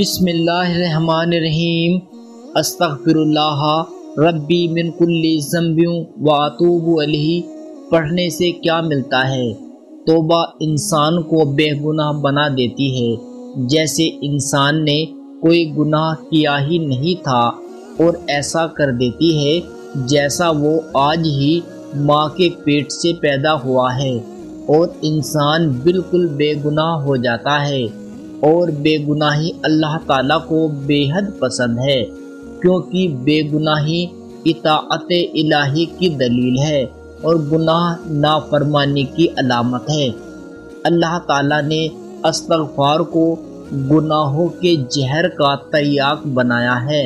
بسم اللہ الرحمن الرحیم۔ استغفر اللہ ربی من کل ذنب واتوب الیہ پڑھنے سے کیا ملتا ہے؟ توبہ انسان کو بے گناہ بنا دیتی ہے، جیسے انسان نے کوئی گناہ کیا ہی نہیں تھا اور ایسا کر دیتی ہے جیسا وہ آج ہی ماں کے پیٹ سے پیدا ہوا ہے، اور انسان بالکل بے گناہ ہو جاتا ہے۔ اور بے گناہی اللہ تعالیٰ کو بے حد پسند ہے، کیونکہ بے گناہی اطاعت الہی کی دلیل ہے اور گناہ نافرمانی کی علامت ہے۔ اللہ تعالیٰ نے استغفار کو گناہوں کے زہر کا تریاق بنایا ہے۔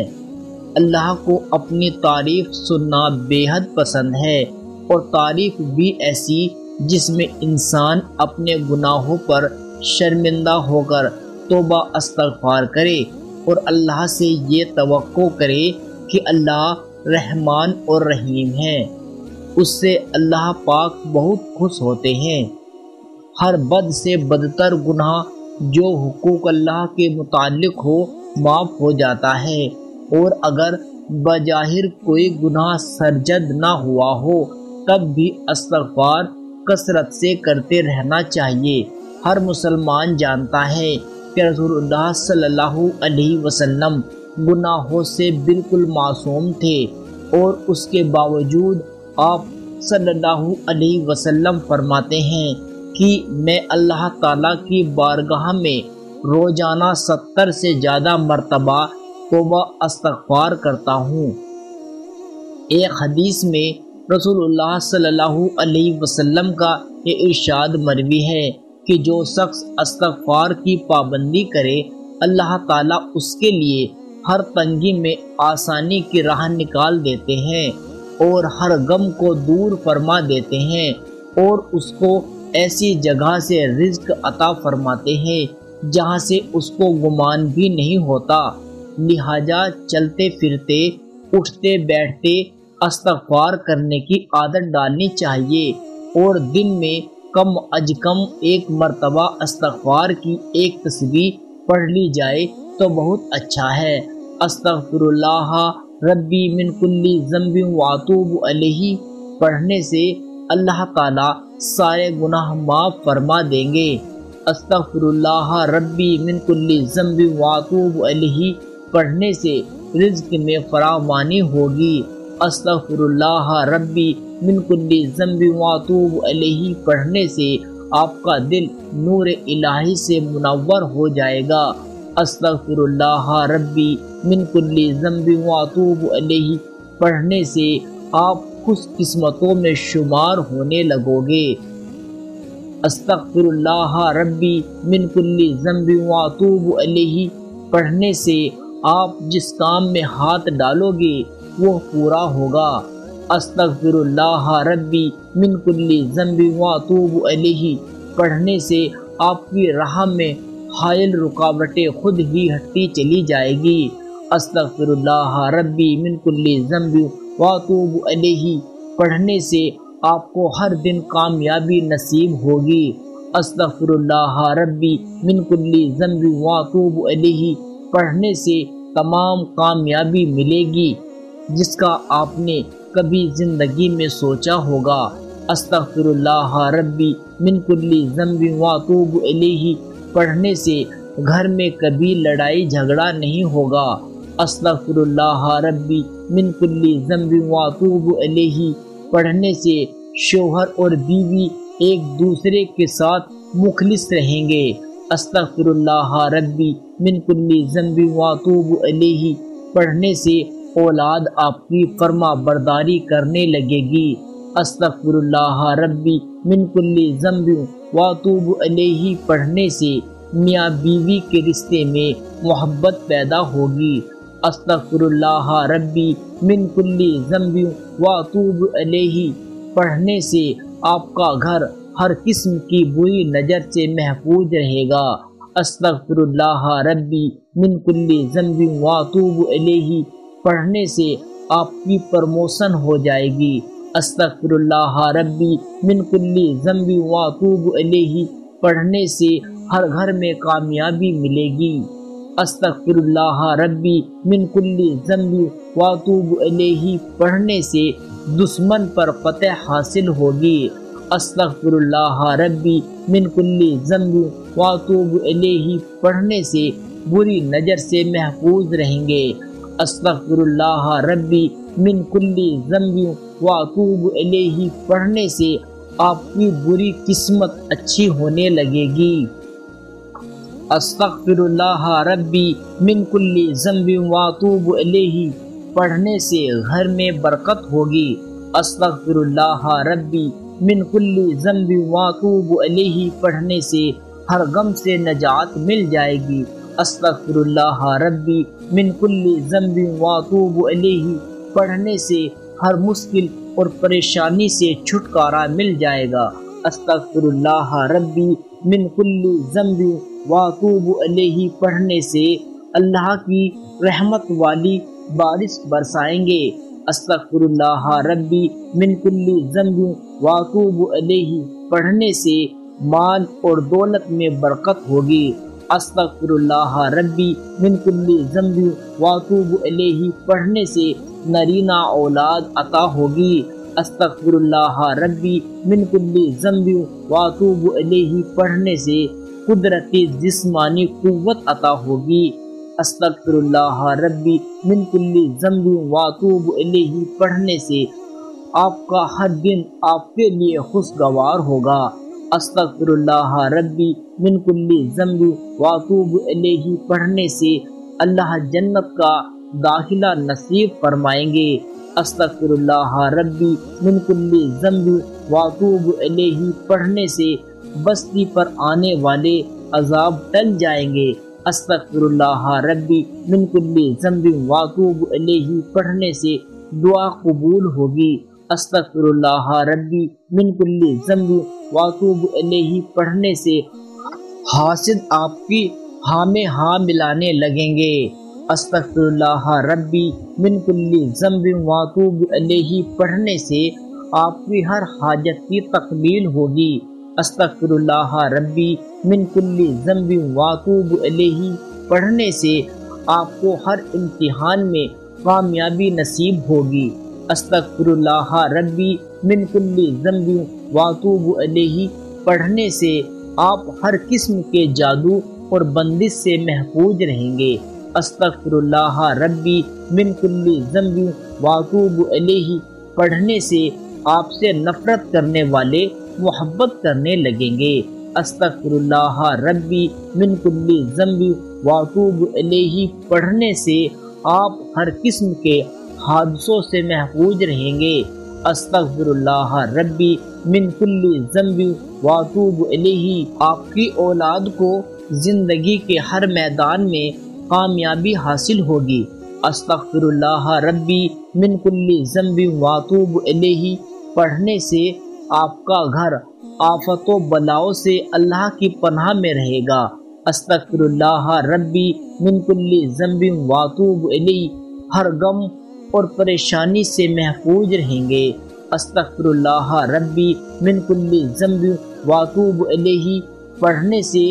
اللہ کو اپنی تعریف سننا بے حد پسند ہے، اور تعریف بھی ایسی جس میں انسان اپنے گناہوں پر شرمندہ ہو کر توبہ استغفار کرے اور اللہ سے یہ توقع کرے کہ اللہ رحمان اور رحیم ہے، اس سے اللہ پاک بہت خوش ہوتے ہیں۔ ہر بد سے بدتر گناہ جو حقوق اللہ کے متعلق ہو معاف ہو جاتا ہے، اور اگر بظاہر کوئی گناہ سرزد نہ ہوا ہو تب بھی استغفار کثرت سے کرتے رہنا چاہیے۔ ہر مسلمان جانتا ہے کہ رسول اللہ صلی اللہ علیہ وسلم گناہوں سے بالکل معصوم تھے، اور اس کے باوجود آپ صلی اللہ علیہ وسلم فرماتے ہیں کہ میں اللہ تعالیٰ کی بارگاہ میں روزانہ 70 سے زیادہ مرتبہ توبہ استغفار کرتا ہوں۔ ایک حدیث میں رسول اللہ صلی اللہ علیہ وسلم کا یہ ارشاد مروی ہے کہ جو شخص استغفار کی پابندی کرے، اللہ تعالیٰ اس کے لیے ہر تنگی میں آسانی کی راہ نکال دیتے ہیں اور ہر غم کو دور فرما دیتے ہیں، اور اس کو ایسی جگہ سے رزق عطا فرماتے ہیں جہاں سے اس کو گمان بھی نہیں ہوتا۔ لہٰذا چلتے پھرتے اٹھتے بیٹھتے استغفار کرنے کی عادت ڈالنی چاہیے، اور دن میں کم از کم ایک مرتبہ استغفار کی ایک تسبیح پڑھ لی جائے تو بہت اچھا ہے۔ استغفر اللہ ربی من کل ذنب واتوب الیہ پڑھنے سے اللہ تعالیٰ سارے گناہ معاف فرما دیں گے۔ استغفر اللہ ربی من کل ذنب واتوب الیہ پڑھنے سے رزق میں فراوانی ہوگی۔ استغفر اللہ ربی من کل ذنب واتوب الیہ پڑھنے سے آپ کا دل نور الہی سے منور ہو جائے گا۔ استغفر اللہ ربی من کل ذنب واتوب الیہ پڑھنے سے آپ خوش قسمتوں میں شمار ہونے لگو گے۔ استغفر اللہ ربی من کل ذنب واتوب الیہ پڑھنے سے آپ جس کام میں ہاتھ ڈالو گے وہ پورا ہوگا۔ استغفر اللہ ربی من کل ذنب واتوب الیہ پڑھنے سے آپ کی راہ میں حائل رکاوٹیں خود ہی ہٹتی چلی جائے گی۔ استغفر اللہ ربی من کل ذنب واتوب الیہ پڑھنے سے آپ کو ہر دن کامیابی نصیب ہوگی۔ استغفر اللہ ربی من کل ذنب واتوب الیہ پڑھنے سے تمام کامیابی ملے گی جس کا آپ نے کبھی زندگی میں سوچا ہوگا۔ استغفر اللہ ربی من کل ذنب واتوب الیہ پڑھنے سے گھر میں کبھی لڑائی جھگڑا نہیں ہوگا۔ استغفر اللہ ربی من کل ذنب واتوب الیہ پڑھنے سے شوہر اور بیوی ایک دوسرے کے ساتھ مخلص رہیں گے۔ استغفر اللہ ربی من کل ذنب واتوب الیہ پڑھنے سے اولاد آپ کی فرما برداری کرنے لگے گی۔ استغفر اللہ ربی من کل ذنب واتوب الیہ پڑھنے سے میاں بیوی کے رشتے میں محبت پیدا ہوگی۔ استغفر اللہ ربی من کل ذنب واتوب الیہ پڑھنے سے آپ کا گھر ہر قسم کی بری نظر سے محفوظ رہے گا۔ استغفر اللہ ربی من کل ذنب واتوب الیہ پڑھنے سے آپ کی پروموشن ہو جائے گی۔ استغفر اللہ ربی من کل ذنب واتوب الیہ پڑھنے سے ہر گھر میں کامیابی ملے گی۔ استغفراللہ ربی من کل ذنب واتوب الیہ پڑھنے سے دشمن پر فتح حاصل ہوگی۔ استغفراللہ ربی من کل ذنب واتوب الیہ پڑھنے سے بری نظر سے محفوظ رہیں گے۔ استغفراللہ ربی من کل ذنب واتوب الیہ پڑھنے سے آپ کی بری قسمت اچھی ہونے لگے گی۔ استغفراللہ ربی من کل ذنب واتوب الیہ پڑھنے سے گھر میں برکت ہوگی۔ استغفراللہ ربی من کل ذنب واتوب الیہ پڑھنے سے ہر غم سے نجات مل جائے گی۔ استغفراللہ ربی من کل ذنب واتوب الیہ پڑھنے سے ہر مشکل اور پریشانی سے چھٹکارا مل جائے گا۔ استغفراللہ ربی من کل ذنب واتوب الیہ پڑھنے سے اللہ کی رحمت والی بارش برسائیں گے۔ استغفراللہ ربی من کل ذنب واتوب الیہ پڑھنے سے مال اور دولت میں برکت ہوگی۔ استغفراللہ ربی من کل ذنب واتوب الیہ پڑھنے سے نرینہ اولاد عطا ہوگی۔ استغفراللہ ربی من کل ذنب واتوب الیہ پڑھنے سے قدرتی جسمانی قوت عطا ہوگی۔ استغفراللہ ربی من کل ذنب واتوب الیہ پڑھنے سے آپ کا ہر دن آپ کے لیے خوشگوار ہوگا۔ استغفراللہ ربی من کل ذنب واتوب الیہ پڑھنے سے اللہ جنت کا داخلہ نصیب فرمائیں گے۔ استغفراللہ ربی من کل ذنب واتوب الیہ پڑھنے سے بستی پر آنے والے عذاب ٹل جائیں گے۔ استغفراللہ ربی من کل ذنب واتوب الیہ پڑھنے سے دعا قبول ہوگی۔ استغفراللہ ربی من کل ذنب واتوب الیہ پڑھنے سے حاسد آپ کی ہاں میں ہاں ملانے لگیں گے۔ استغفراللہ ربی من کل ذنب واتوب الیہ پڑھنے سے آپ کی ہر حاجت کی تکمیل ہوگی۔ استغفراللہ ربی من کل ذنب واتوب الیہ پڑھنے سے آپ کو ہر امتحان میں کامیابی نصیب ہوگی۔ استغفراللہ ربی من کل ذنب واتوب الیہ پڑھنے سے آپ ہر قسم کے جادو اور بندش سے محفوظ رہیں گے۔ استغفراللہ ربی من کل ذنب واتوب الیہ پڑھنے سے آپ سے نفرت کرنے والے محبت کرنے لگیں گے۔ استغفراللہ ربی من کل ذنب واتوب الیہ پڑھنے سے آپ ہر قسم کے حادثوں سے محفوظ رہیں گے۔ استغفراللہ ربی من کل ذنب واتوب الیہ آپ کی اولاد کو زندگی کے ہر میدان میں کامیابی حاصل ہوگی۔ استغفراللہ ربی من کل ذنب واتوب الیہ پڑھنے سے آپ کا گھر آفت و بلاؤں سے اللہ کی پناہ میں رہے گا۔ استغفراللہ ربی من کل ذنب واتوب الیہ ہر غم اور پریشانی سے محفوظ رہیں گے۔ استغفراللہ ربی من کل ذنب واتوب الیہ پڑھنے سے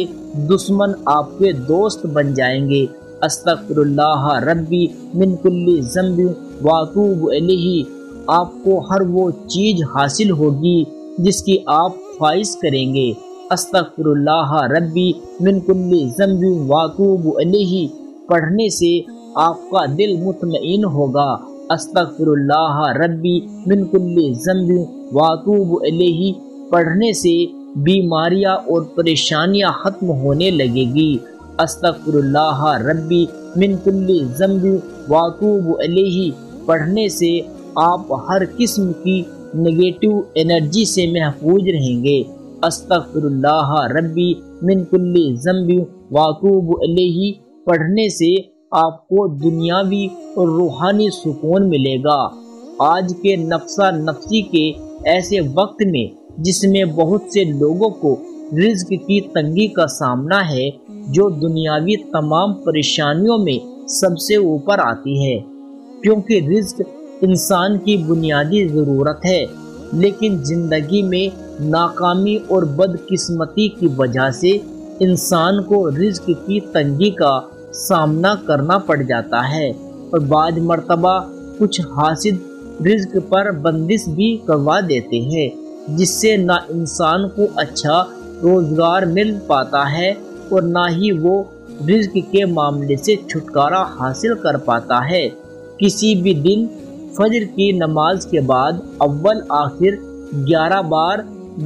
دشمن آپ کے دوست بن جائیں گے۔ استغفراللہ ربی من کل ذنب واتوب الیہ آپ کو ہر وہ چیز حاصل ہوگی جس کی آپ خواہش کریں گے۔ استغفراللہ ربی من کل ذنب واتوب الیہ پڑھنے سے آپ کا دل مطمئن ہوگا۔ استغفراللہ ربی من کل ذنب واتوب الیہ پڑھنے سے بیماریاں اور پریشانیاں ختم ہونے لگے گی۔ استغفراللہ ربی من کل ذنب واتوب الیہ پڑھنے سے آپ ہر قسم کی نگیٹو انرجی سے محفوظ رہیں گے۔ استغفراللہ ربی من کل ذنب واتوب الیہ پڑھنے سے آپ کو دنیاوی اور روحانی سکون ملے گا۔ آج کے نفسا نفسی کے ایسے وقت میں جس میں بہت سے لوگوں کو رزق کی تنگی کا سامنا ہے، جو دنیاوی تمام پریشانیوں میں سب سے اوپر آتی ہے، کیونکہ رزق انسان کی بنیادی ضرورت ہے، لیکن زندگی میں ناکامی اور بدقسمتی کی وجہ سے انسان کو رزق کی تنگی کا سامنا کرنا پڑ جاتا ہے، اور بعض مرتبہ کچھ حاسد رزق پر بندش بھی کروا دیتے ہیں، جس سے نہ انسان کو اچھا روزگار مل پاتا ہے اور نہ ہی وہ رزق کے معاملے سے چھٹکارا حاصل کر پاتا ہے۔ کسی بھی دن فجر کی نماز کے بعد اول آخر 11 بار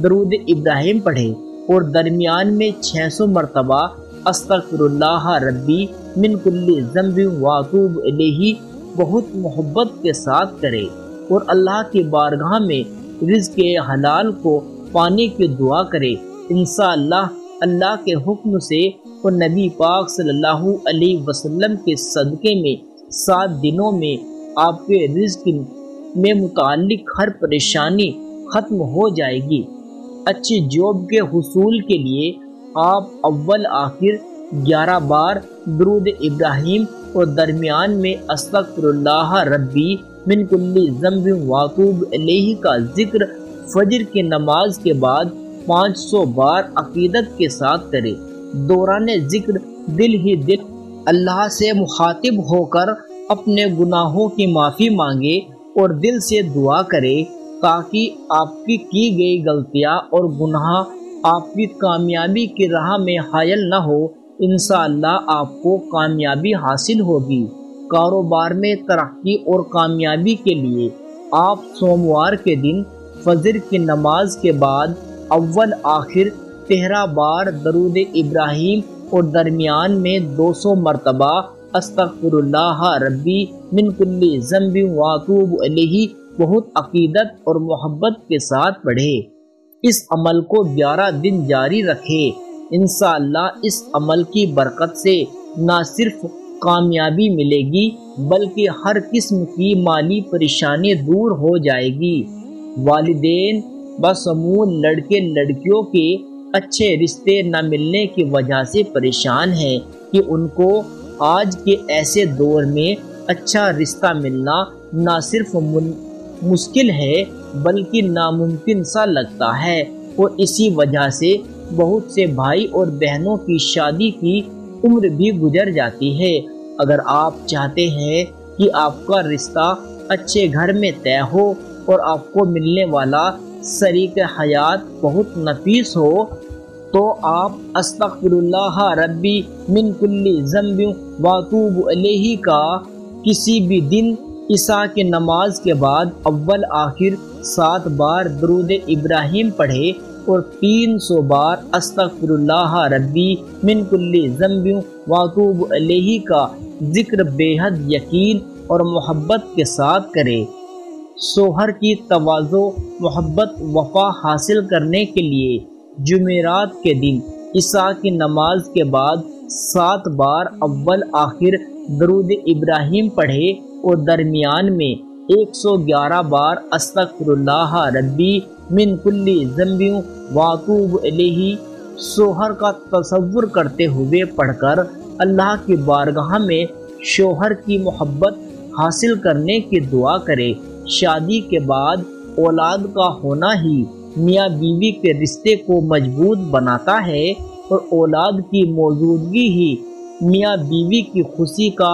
درود ابراہیم پڑھے اور درمیان میں 600 مرتبہ استغفر اللہ ربی من کل ذنب واتوب الیہ بہت محبت کے ساتھ کرے، اور اللہ کی بارگاہ میں رزق حلال کو پانے کی دعا کرے۔ انشاءاللہ اللہ کے حکم سے اور نبی پاک صلی اللہ علیہ وسلم کے صدقے میں 7 دنوں میں آپ کے رزق میں متعلق ہر پریشانی ختم ہو جائے گی۔ اچھی جاب کے حصول کے لیے آپ اول آخر 11 بار درود ابراہیم اور درمیان میں استغفر اللہ ربی من کل ذنب واتوب الیہ کا ذکر فجر کی نماز کے بعد 500 بار عقیدت کے ساتھ کرے۔ دوران ذکر دل ہی دل اللہ سے مخاطب ہو کر اپنے گناہوں کی معافی مانگے اور دل سے دعا کرے تاکہ آپ کی گئی غلطیاں اور گناہ آپ کی کامیابی کی راہ میں حائل نہ ہو۔ انشاءاللہ آپ کو کامیابی حاصل ہوگی۔ کاروبار میں ترقی اور کامیابی کے لیے آپ سوموار کے دن فجر کی نماز کے بعد اول آخر 13 بار درود ابراہیم اور درمیان میں 200 مرتبہ استغفر اللہ ربی من کل ذنب واتوب الیہ بہت عقیدت اور محبت کے ساتھ پڑھے۔ اس عمل کو 11 دن جاری رکھے۔ انشاءاللہ اس عمل کی برکت سے نہ صرف کامیابی ملے گی بلکہ ہر قسم کی مالی پریشانی دور ہو جائے گی۔ والدین بشمول لڑکے لڑکیوں کے اچھے رشتے نہ ملنے کی وجہ سے پریشان ہیں کہ ان کو آج کے ایسے دور میں اچھا رشتہ ملنا نہ صرف مشکل ہے بلکہ ناممکن سا لگتا ہے، اور اسی وجہ سے بہت سے بھائی اور بہنوں کی شادی کی عمر بھی گزر جاتی ہے۔ اگر آپ چاہتے ہیں کہ آپ کا رشتہ اچھے گھر میں طے ہو اور آپ کو ملنے والا شریک حیات بہت نفیس ہو تو آپ استغفر اللہ ربی من کل ذنب واتوب الیہ کا کسی بھی دن عشاء کی نماز کے بعد اول آخر 7 بار درود ابراہیم پڑھے اور 300 بار استغفر اللہ ربی من کل ذنب واتوب الیہ کا ذکر بے حد یقین اور محبت کے ساتھ کرے۔ شوہر کی تواضع محبت وفا حاصل کرنے کے لیے جمعرات کے دن عشاء کی نماز کے بعد 7 بار اول آخر درود ابراہیم پڑھے اور درمیان میں 111 بار استغفر اللہ ربی من کل ذنب واتوب الیہ شوہر کا تصور کرتے ہوئے پڑھ کر اللہ کی بارگاہ میں شوہر کی محبت حاصل کرنے کی دعا کرے۔ شادی کے بعد اولاد کا ہونا ہی میاں بیوی کے رشتے کو مضبوط بناتا ہے، اور اولاد کی موجودگی ہی میاں بیوی کی خوشی کا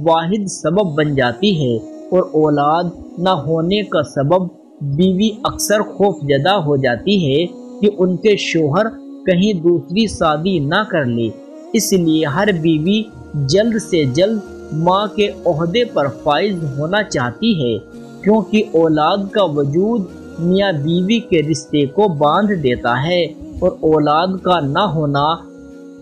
واحد سبب بن جاتی ہے، اور اولاد نہ ہونے کا سبب بیوی اکثر خوف زدہ ہو جاتی ہے کہ ان کے شوہر کہیں دوسری شادی نہ کر لے۔ اس لیے ہر بیوی جلد سے جلد ماں کے عہدے پر فائز ہونا چاہتی ہے، کیونکہ اولاد کا وجود میاں بیوی کے رشتے کو باندھ دیتا ہے، اور اولاد کا نہ ہونا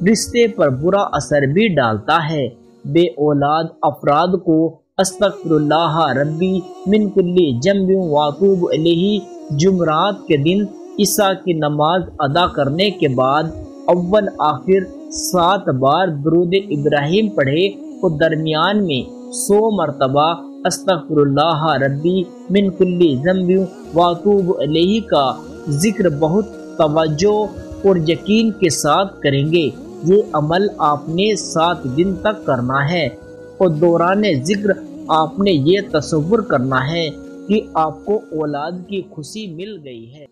رشتے پر برا اثر بھی ڈالتا ہے۔ بے اولاد افراد کو استغفر اللہ ربی من کل ذنب واتوب الیہ جمعرات کے دن عشاء کی نماز ادا کرنے کے بعد اول آخر 7 بار درود ابراہیم پڑھے اور درمیان میں 100 مرتبہ استغفر اللہ ربی من کل ذنب واتوب الیہ کا ذکر بہت توجہ اور یقین کے ساتھ کریں گے۔ یہ عمل آپ نے 7 دن تک کرنا ہے، اور دوران ذکر آپ نے یہ تصور کرنا ہے کہ آپ کو اولاد کی خوشی مل گئی ہے۔